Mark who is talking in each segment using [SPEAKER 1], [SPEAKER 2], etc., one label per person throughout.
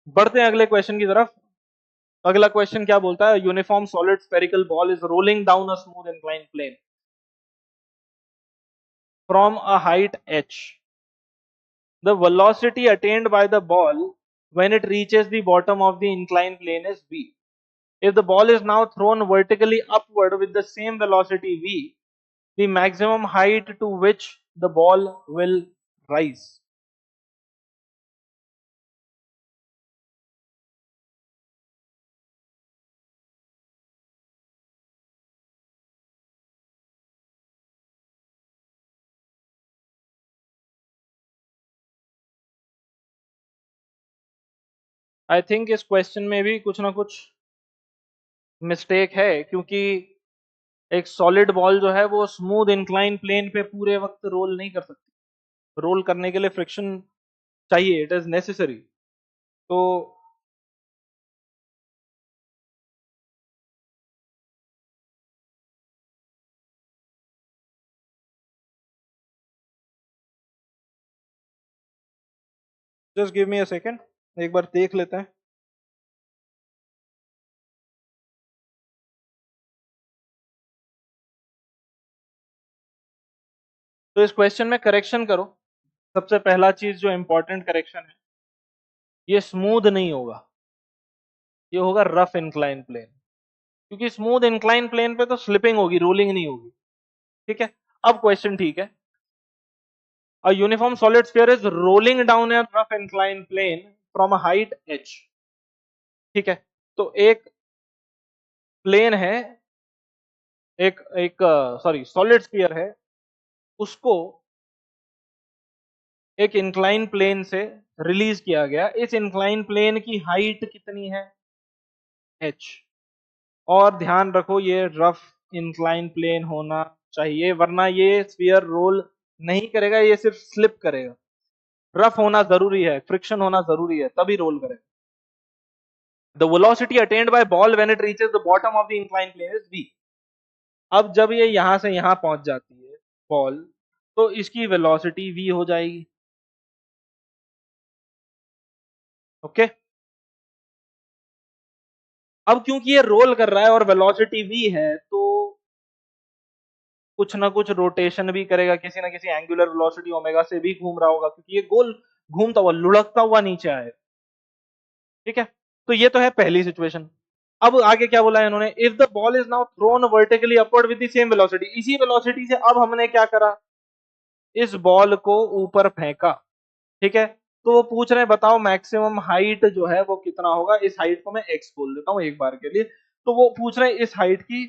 [SPEAKER 1] बढ़ते हैं अगले क्वेश्चन की तरफ। अगला क्वेश्चन क्या बोलता है, uniform solid spherical ball is rolling down a smooth incline plane from a height h. The velocity attained by the ball when it reaches the bottom of the inclined plane is v. If the ball is now thrown vertically upward with the same velocity v, the maximum height to which the ball will rise. I think इस question में भी कुछ ना कुछ mistake है, क्योंकि एक solid ball जो है वो स्मूथ इंक्लाइन प्लेन पे पूरे वक्त रोल नहीं कर सकती। रोल करने के लिए फ्रिक्शन चाहिए, इट इज नेसेसरी। तो just give me a second, एक बार देख लेते हैं। तो इस क्वेश्चन में करेक्शन करो। सबसे पहला चीज जो इंपॉर्टेंट करेक्शन है, ये स्मूथ नहीं होगा, ये होगा रफ इंक्लाइन प्लेन। क्योंकि स्मूथ इंक्लाइन प्लेन पे तो स्लिपिंग होगी, रोलिंग नहीं होगी। ठीक है, अब क्वेश्चन ठीक है। A uniform solid sphere is rolling down a rough inclined plane from a height h. ठीक है, तो एक प्लेन है, एक एक सॉरी सॉलिड स्फीयर है, उसको एक इंक्लाइन प्लेन से रिलीज किया गया। इस इंक्लाइन प्लेन की हाइट कितनी है, h। और ध्यान रखो ये रफ इंक्लाइन प्लेन होना चाहिए, वरना ये स्फीयर रोल नहीं करेगा, ये सिर्फ स्लिप करेगा। रफ होना जरूरी है, फ्रिक्शन होना जरूरी है, तभी रोल करेगा। The velocity attained by ball when it reaches the bottom of the inclined plane is v. अब जब ये यहां से यहां पहुंच जाती है बॉल, तो इसकी वेलोसिटी v हो जाएगी। ओके, अब क्योंकि ये रोल कर रहा है और वेलोसिटी v है, तो कुछ ना कुछ रोटेशन भी करेगा, किसी ना किसी एंगुलर वेलोसिटी ओमेगा से भी घूम रहा होगा, क्योंकि ये गोल घूमता हुआ लुढ़कता हुआ नीचे आएगा। ठीक है, तो ये तो है पहली सिचुएशन। अब आगे क्या बोला है इन्होंने, if the ball is now thrown vertically upward with the same velocity. इसी वेलोसिटी से अब हमने क्या करा, इस बॉल को ऊपर फेंका। ठीक है, तो वो पूछ रहे हैं बताओ मैक्सिमम हाइट जो है वो कितना होगा। इस हाइट को मैं एक्स बोल देता हूं एक बार के लिए। तो वो पूछ रहे हैं इस हाइट की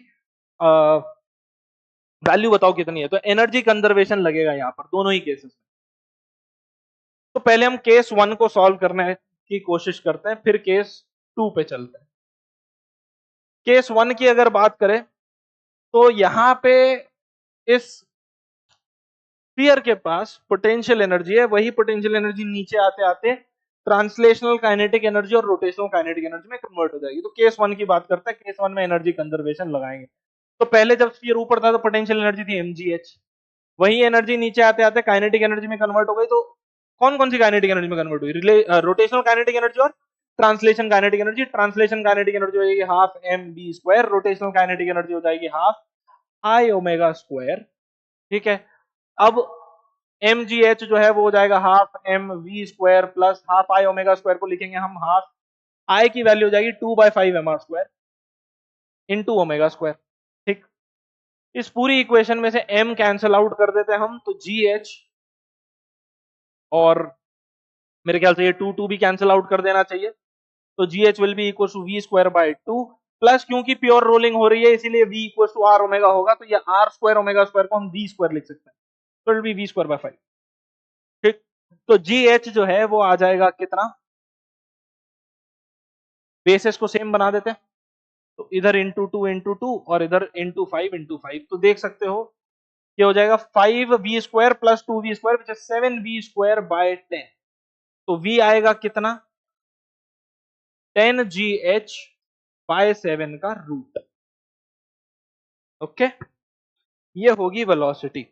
[SPEAKER 1] वैल्यू बताओ कितनी है। तो एनर्जी कंजर्वेशन लगेगा यहां पर दोनों ही केसेस में। तो पहले हम केस 1 को सॉल्व करने की कोशिश करते हैं, फिर केस 2 पे चलते हैं। केस 1 की अगर बात करें, तो यहां पे इस स्फीयर के पास पोटेंशियल एनर्जी है, वही पोटेंशियल एनर्जी नीचे आते आते ट्रांसलेशनल काइनेटिक एनर्जी और रोटेशनल काइनेटिक एनर्जी में कन्वर्ट हो जाएगी। तो केस 1 की बात करते हैं, केस 1 में एनर्जी कंजर्वेशन लगाएंगे। तो पहले जब स्फीयर ऊपर था तो पोटेंशियल एनर्जी थी mgh, वही एनर्जी नीचे आते आते काइनेटिक एनर्जी में कन्वर्ट हो गई। तो कौन कौन सी काइनेटिक एनर्जी में कन्वर्ट हुई, रोटेशनल काइनेटिक एनर्जी और translation kinetic energy. Translation kinetic energy हो जाएगी half m b square, rotational kinetic energy हो जाएगी हाफ आई ओमेगा स्क्वायर। ठीक है, अब एम जी एच जो है वो हो जाएगा half m v square plus half I omega square को लिखेंगे हम हाफ आई की वैल्यू हो जाएगी 2/5 m r square into omega square. ठीक, इस पूरी इक्वेशन में से m कैंसिल आउट कर देते हैं हम, तो जी एच और मेरे ख्याल से ये 2 भी कैंसिल आउट कर देना चाहिए। तो g h will be equal to v square by 2 plus, क्योंकि प्योर रोलिंग हो रही है इसीलिए v equal to r omega होगा। तो ये आर स्क्वायर ओमेगा स्क्वायर को हम वी स्क्वायर लिख सकते हैं, तो it be v square by 5। ठीक, तो जी एच जो है वो आ जाएगा कितना, बेसिस को सेम बना देते हैं, तो इधर इंटू 2 और इधर इंटू 5 तो देख सकते हो ये हो जाएगा 5v square plus 2v square which is 7v square by 10। तो v आएगा कितना, 10gh बाय 7 का रूट। ओके, ये होगी वेलोसिटी।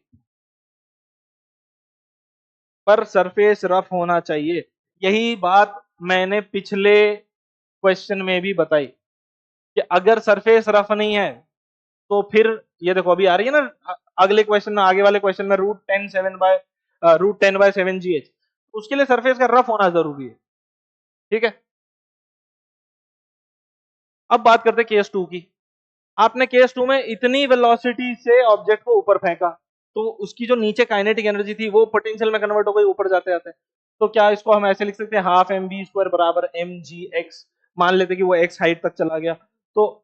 [SPEAKER 1] पर सरफेस रफ होना चाहिए, यही बात मैंने पिछले क्वेश्चन में भी बताई कि अगर सरफेस रफ नहीं है तो फिर ये देखो अभी आ रही है ना अगले क्वेश्चन में, आगे वाले क्वेश्चन में √10 बाय 7 GH, उसके लिए सरफेस का रफ होना जरूरी है। ठीक है, अब बात करते हैं केस 2 की। आपने केस 2 में इतनी वेलोसिटी से ऑब्जेक्ट को ऊपर फेंका तो उसकी जो नीचे काइनेटिक एनर्जी थी वो पोटेंशियल में कन्वर्ट हो गई ऊपर जाते जाते। तो क्या इसको हम ऐसे लिख सकते हैं, हाफ mv² बराबर mgx। मान लेते कि वो x हाइट तक चला गया तो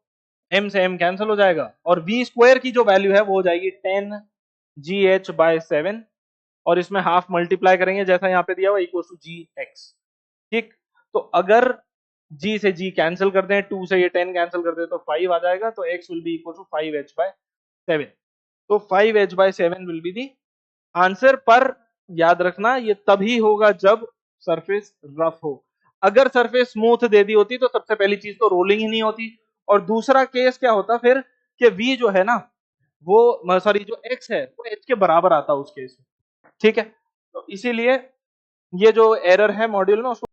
[SPEAKER 1] m से m कैंसिल हो जाएगा और v² की जो वैल्यू है वो हो जाएगी 10gh/7 और इसमें हाफ मल्टीप्लाई करेंगे जैसा यहाँ पे दिया हुआ इक्वल टू gx। ठीक, तो अगर g से g कैंसिल करते हैं, 2 से ये 10 कैंसिल करते हैं तो 5 आ जाएगा, तो x will be equal to 5h/7। तो 5h/7 will be the answer. पर याद रखना ये तभी होगा जब सरफेस रफ हो। अगर सरफेस स्मूथ दे दी होती तो सबसे पहली चीज तो रोलिंग ही नहीं होती, और दूसरा केस क्या होता फिर कि v जो है ना वो सॉरी जो x है वो h के बराबर आता उस केस में। ठीक है, तो इसीलिए ये जो एरर है मॉड्यूल में उसको